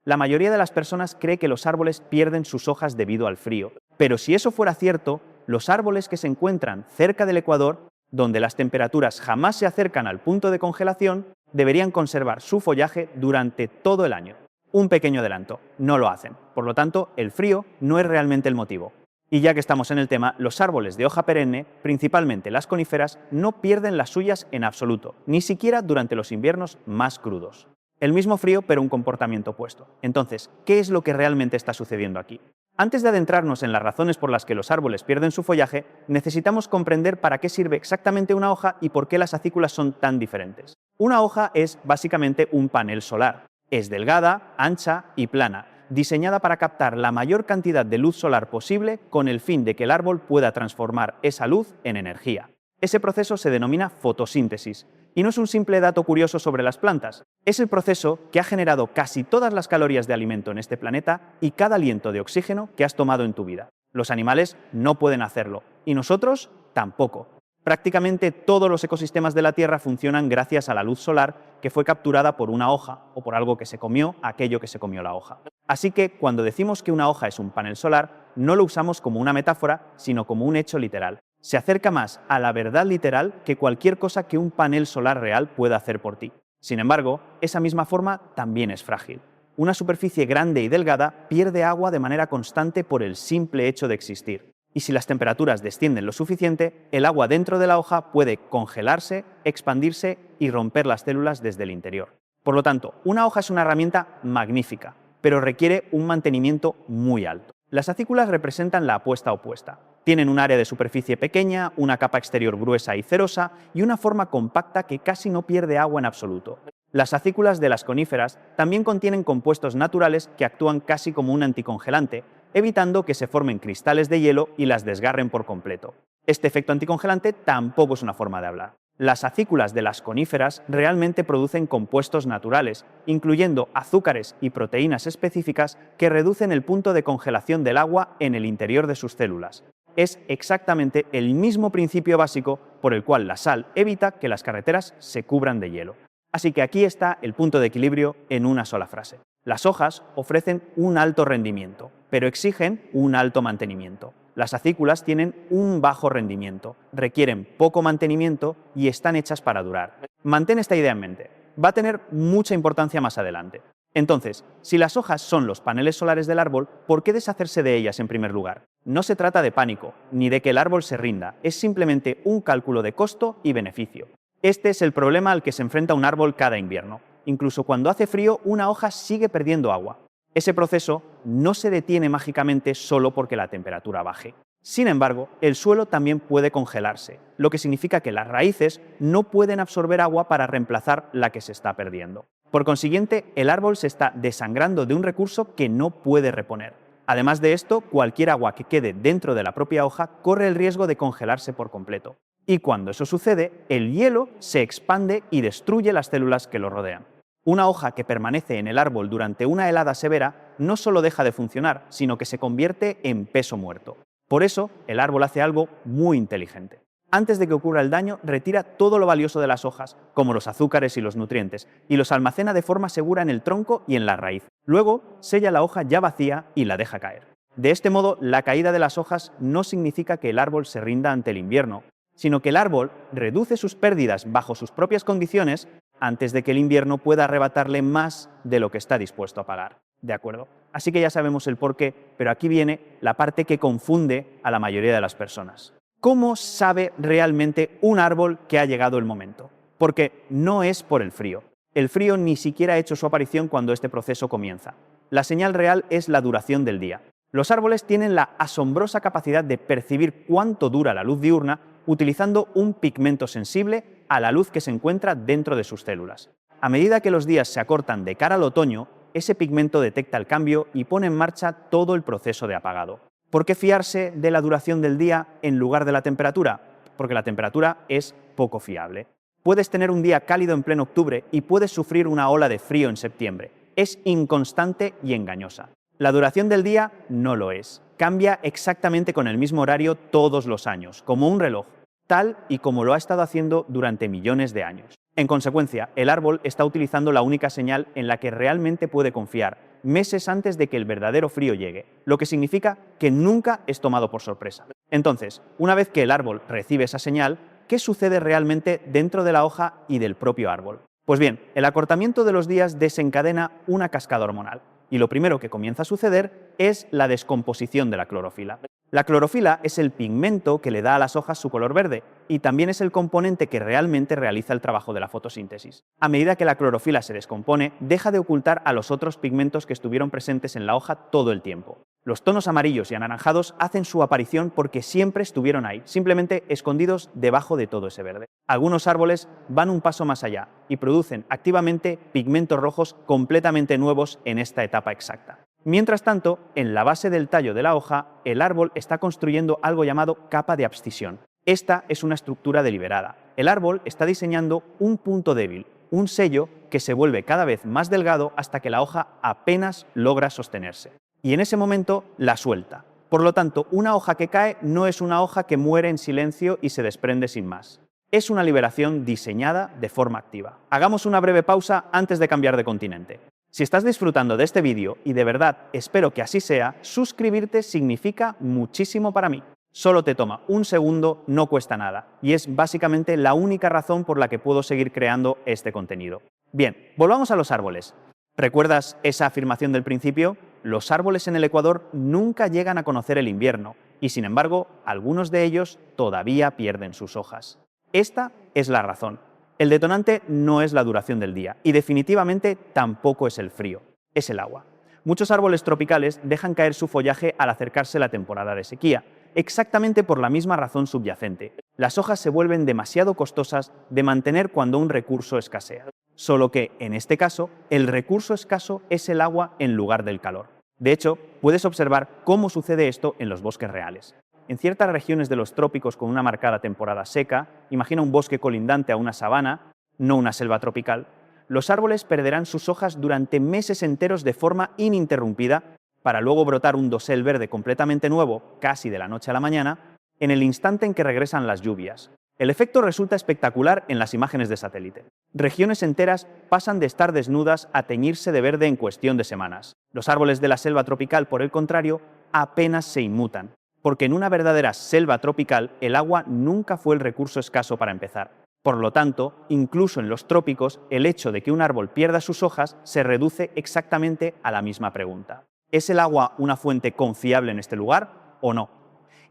La mayoría de las personas cree que los árboles pierden sus hojas debido al frío, pero si eso fuera cierto, los árboles que se encuentran cerca del ecuador, donde las temperaturas jamás se acercan al punto de congelación, deberían conservar su follaje durante todo el año. Un pequeño adelanto, no lo hacen. Por lo tanto, el frío no es realmente el motivo. Y ya que estamos en el tema, los árboles de hoja perenne, principalmente las coníferas, no pierden las suyas en absoluto, ni siquiera durante los inviernos más crudos. El mismo frío, pero un comportamiento opuesto. Entonces, ¿qué es lo que realmente está sucediendo aquí? Antes de adentrarnos en las razones por las que los árboles pierden su follaje, necesitamos comprender para qué sirve exactamente una hoja y por qué las acículas son tan diferentes. Una hoja es básicamente un panel solar. Es delgada, ancha y plana, diseñada para captar la mayor cantidad de luz solar posible con el fin de que el árbol pueda transformar esa luz en energía. Ese proceso se denomina fotosíntesis, y no es un simple dato curioso sobre las plantas. Es el proceso que ha generado casi todas las calorías de alimento en este planeta y cada aliento de oxígeno que has tomado en tu vida. Los animales no pueden hacerlo, y nosotros tampoco. Prácticamente todos los ecosistemas de la Tierra funcionan gracias a la luz solar que fue capturada por una hoja o por algo que se comió aquello que se comió la hoja. Así que cuando decimos que una hoja es un panel solar, no lo usamos como una metáfora, sino como un hecho literal. Se acerca más a la verdad literal que cualquier cosa que un panel solar real pueda hacer por ti. Sin embargo, esa misma forma también es frágil. Una superficie grande y delgada pierde agua de manera constante por el simple hecho de existir. Y si las temperaturas descienden lo suficiente, el agua dentro de la hoja puede congelarse, expandirse y romper las células desde el interior. Por lo tanto, una hoja es una herramienta magnífica, pero requiere un mantenimiento muy alto. Las acículas representan la apuesta opuesta. Tienen un área de superficie pequeña, una capa exterior gruesa y cerosa y una forma compacta que casi no pierde agua en absoluto. Las acículas de las coníferas también contienen compuestos naturales que actúan casi como un anticongelante, evitando que se formen cristales de hielo y las desgarren por completo. Este efecto anticongelante tampoco es una forma de hablar. Las acículas de las coníferas realmente producen compuestos naturales, incluyendo azúcares y proteínas específicas que reducen el punto de congelación del agua en el interior de sus células. Es exactamente el mismo principio básico por el cual la sal evita que las carreteras se cubran de hielo. Así que aquí está el punto de equilibrio en una sola frase. Las hojas ofrecen un alto rendimiento, pero exigen un alto mantenimiento. Las acículas tienen un bajo rendimiento, requieren poco mantenimiento y están hechas para durar. Mantén esta idea en mente. Va a tener mucha importancia más adelante. Entonces, si las hojas son los paneles solares del árbol, ¿por qué deshacerse de ellas en primer lugar? No se trata de pánico, ni de que el árbol se rinda, es simplemente un cálculo de costo y beneficio. Este es el problema al que se enfrenta un árbol cada invierno. Incluso cuando hace frío, una hoja sigue perdiendo agua. Ese proceso no se detiene mágicamente solo porque la temperatura baje. Sin embargo, el suelo también puede congelarse, lo que significa que las raíces no pueden absorber agua para reemplazar la que se está perdiendo. Por consiguiente, el árbol se está desangrando de un recurso que no puede reponer. Además de esto, cualquier agua que quede dentro de la propia hoja corre el riesgo de congelarse por completo. Y cuando eso sucede, el hielo se expande y destruye las células que lo rodean. Una hoja que permanece en el árbol durante una helada severa no solo deja de funcionar, sino que se convierte en peso muerto. Por eso, el árbol hace algo muy inteligente. Antes de que ocurra el daño, retira todo lo valioso de las hojas, como los azúcares y los nutrientes, y los almacena de forma segura en el tronco y en la raíz. Luego, sella la hoja ya vacía y la deja caer. De este modo, la caída de las hojas no significa que el árbol se rinda ante el invierno, sino que el árbol reduce sus pérdidas bajo sus propias condiciones antes de que el invierno pueda arrebatarle más de lo que está dispuesto a pagar. ¿De acuerdo? Así que ya sabemos el porqué, pero aquí viene la parte que confunde a la mayoría de las personas. ¿Cómo sabe realmente un árbol que ha llegado el momento? Porque no es por el frío. El frío ni siquiera ha hecho su aparición cuando este proceso comienza. La señal real es la duración del día. Los árboles tienen la asombrosa capacidad de percibir cuánto dura la luz diurna utilizando un pigmento sensible a la luz que se encuentra dentro de sus células. A medida que los días se acortan de cara al otoño, ese pigmento detecta el cambio y pone en marcha todo el proceso de apagado. ¿Por qué fiarse de la duración del día en lugar de la temperatura? Porque la temperatura es poco fiable. Puedes tener un día cálido en pleno octubre y puedes sufrir una ola de frío en septiembre. Es inconstante y engañosa. La duración del día no lo es. Cambia exactamente con el mismo horario todos los años, como un reloj, tal y como lo ha estado haciendo durante millones de años. En consecuencia, el árbol está utilizando la única señal en la que realmente puede confiar, meses antes de que el verdadero frío llegue, lo que significa que nunca es tomado por sorpresa. Entonces, una vez que el árbol recibe esa señal, ¿qué sucede realmente dentro de la hoja y del propio árbol? Pues bien, el acortamiento de los días desencadena una cascada hormonal, y lo primero que comienza a suceder es la descomposición de la clorofila. La clorofila es el pigmento que le da a las hojas su color verde y también es el componente que realmente realiza el trabajo de la fotosíntesis. A medida que la clorofila se descompone, deja de ocultar a los otros pigmentos que estuvieron presentes en la hoja todo el tiempo. Los tonos amarillos y anaranjados hacen su aparición porque siempre estuvieron ahí, simplemente escondidos debajo de todo ese verde. Algunos árboles van un paso más allá y producen activamente pigmentos rojos completamente nuevos en esta etapa exacta. Mientras tanto, en la base del tallo de la hoja, el árbol está construyendo algo llamado capa de abscisión. Esta es una estructura deliberada. El árbol está diseñando un punto débil, un sello que se vuelve cada vez más delgado hasta que la hoja apenas logra sostenerse. Y en ese momento la suelta. Por lo tanto, una hoja que cae no es una hoja que muere en silencio y se desprende sin más. Es una liberación diseñada de forma activa. Hagamos una breve pausa antes de cambiar de continente. Si estás disfrutando de este vídeo, y de verdad espero que así sea, suscribirte significa muchísimo para mí. Solo te toma un segundo, no cuesta nada, y es básicamente la única razón por la que puedo seguir creando este contenido. Bien, volvamos a los árboles. ¿Recuerdas esa afirmación del principio? Los árboles en el Ecuador nunca llegan a conocer el invierno, y sin embargo, algunos de ellos todavía pierden sus hojas. Esta es la razón. El detonante no es la duración del día y definitivamente tampoco es el frío, es el agua. Muchos árboles tropicales dejan caer su follaje al acercarse la temporada de sequía, exactamente por la misma razón subyacente. Las hojas se vuelven demasiado costosas de mantener cuando un recurso escasea. Solo que, en este caso, el recurso escaso es el agua en lugar del calor. De hecho, puedes observar cómo sucede esto en los bosques reales. En ciertas regiones de los trópicos con una marcada temporada seca, imagina un bosque colindante a una sabana, no una selva tropical, los árboles perderán sus hojas durante meses enteros de forma ininterrumpida para luego brotar un dosel verde completamente nuevo, casi de la noche a la mañana, en el instante en que regresan las lluvias. El efecto resulta espectacular en las imágenes de satélite. Regiones enteras pasan de estar desnudas a teñirse de verde en cuestión de semanas. Los árboles de la selva tropical, por el contrario, apenas se inmutan, porque en una verdadera selva tropical el agua nunca fue el recurso escaso para empezar. Por lo tanto, incluso en los trópicos, el hecho de que un árbol pierda sus hojas se reduce exactamente a la misma pregunta. ¿Es el agua una fuente confiable en este lugar o no?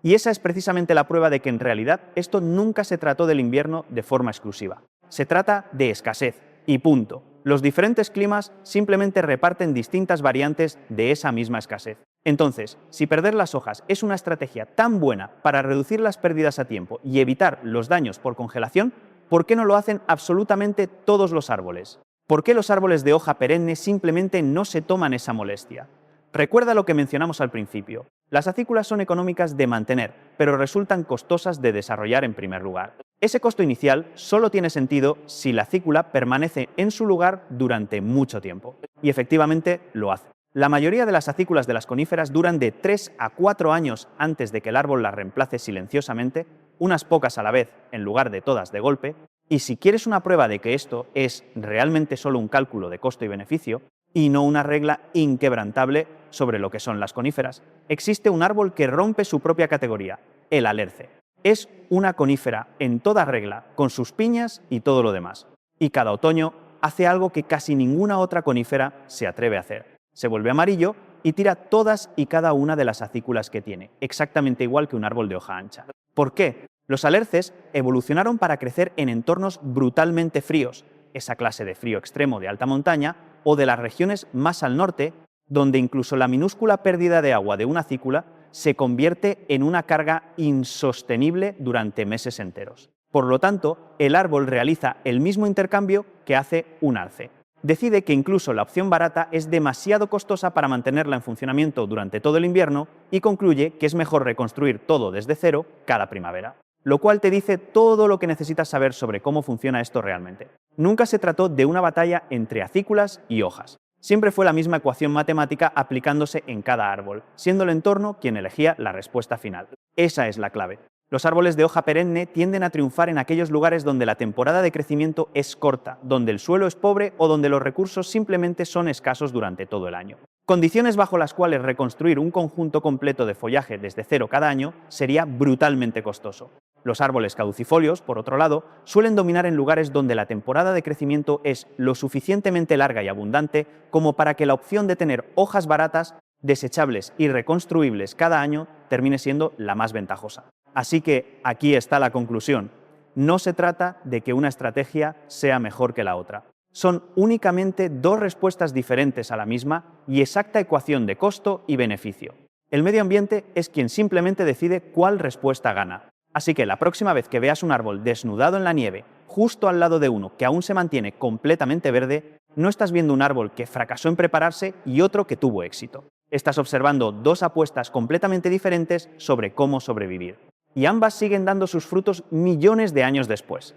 Y esa es precisamente la prueba de que en realidad esto nunca se trató del invierno de forma exclusiva. Se trata de escasez, y punto. Los diferentes climas simplemente reparten distintas variantes de esa misma escasez. Entonces, si perder las hojas es una estrategia tan buena para reducir las pérdidas a tiempo y evitar los daños por congelación, ¿por qué no lo hacen absolutamente todos los árboles? ¿Por qué los árboles de hoja perenne simplemente no se toman esa molestia? Recuerda lo que mencionamos al principio. Las acículas son económicas de mantener, pero resultan costosas de desarrollar en primer lugar. Ese costo inicial solo tiene sentido si la acícula permanece en su lugar durante mucho tiempo. Y efectivamente lo hace. La mayoría de las acículas de las coníferas duran de 3 a 4 años antes de que el árbol las reemplace silenciosamente, unas pocas a la vez en lugar de todas de golpe, y si quieres una prueba de que esto es realmente solo un cálculo de costo y beneficio, y no una regla inquebrantable sobre lo que son las coníferas, existe un árbol que rompe su propia categoría, el alerce. Es una conífera en toda regla, con sus piñas y todo lo demás. Y cada otoño hace algo que casi ninguna otra conífera se atreve a hacer. Se vuelve amarillo y tira todas y cada una de las acículas que tiene, exactamente igual que un árbol de hoja ancha. ¿Por qué? Los alerces evolucionaron para crecer en entornos brutalmente fríos, esa clase de frío extremo de alta montaña, o de las regiones más al norte, donde incluso la minúscula pérdida de agua de una acícula se convierte en una carga insostenible durante meses enteros. Por lo tanto, el árbol realiza el mismo intercambio que hace un alce. Decide que incluso la opción barata es demasiado costosa para mantenerla en funcionamiento durante todo el invierno y concluye que es mejor reconstruir todo desde cero cada primavera. Lo cual te dice todo lo que necesitas saber sobre cómo funciona esto realmente. Nunca se trató de una batalla entre acículas y hojas. Siempre fue la misma ecuación matemática aplicándose en cada árbol, siendo el entorno quien elegía la respuesta final. Esa es la clave. Los árboles de hoja perenne tienden a triunfar en aquellos lugares donde la temporada de crecimiento es corta, donde el suelo es pobre o donde los recursos simplemente son escasos durante todo el año. Condiciones bajo las cuales reconstruir un conjunto completo de follaje desde cero cada año sería brutalmente costoso. Los árboles caducifolios, por otro lado, suelen dominar en lugares donde la temporada de crecimiento es lo suficientemente larga y abundante como para que la opción de tener hojas baratas, desechables y reconstruibles cada año termine siendo la más ventajosa. Así que aquí está la conclusión. No se trata de que una estrategia sea mejor que la otra. Son únicamente dos respuestas diferentes a la misma y exacta ecuación de costo y beneficio. El medio ambiente es quien simplemente decide cuál respuesta gana. Así que la próxima vez que veas un árbol desnudado en la nieve, justo al lado de uno que aún se mantiene completamente verde, no estás viendo un árbol que fracasó en prepararse y otro que tuvo éxito. Estás observando dos apuestas completamente diferentes sobre cómo sobrevivir. Y ambas siguen dando sus frutos millones de años después.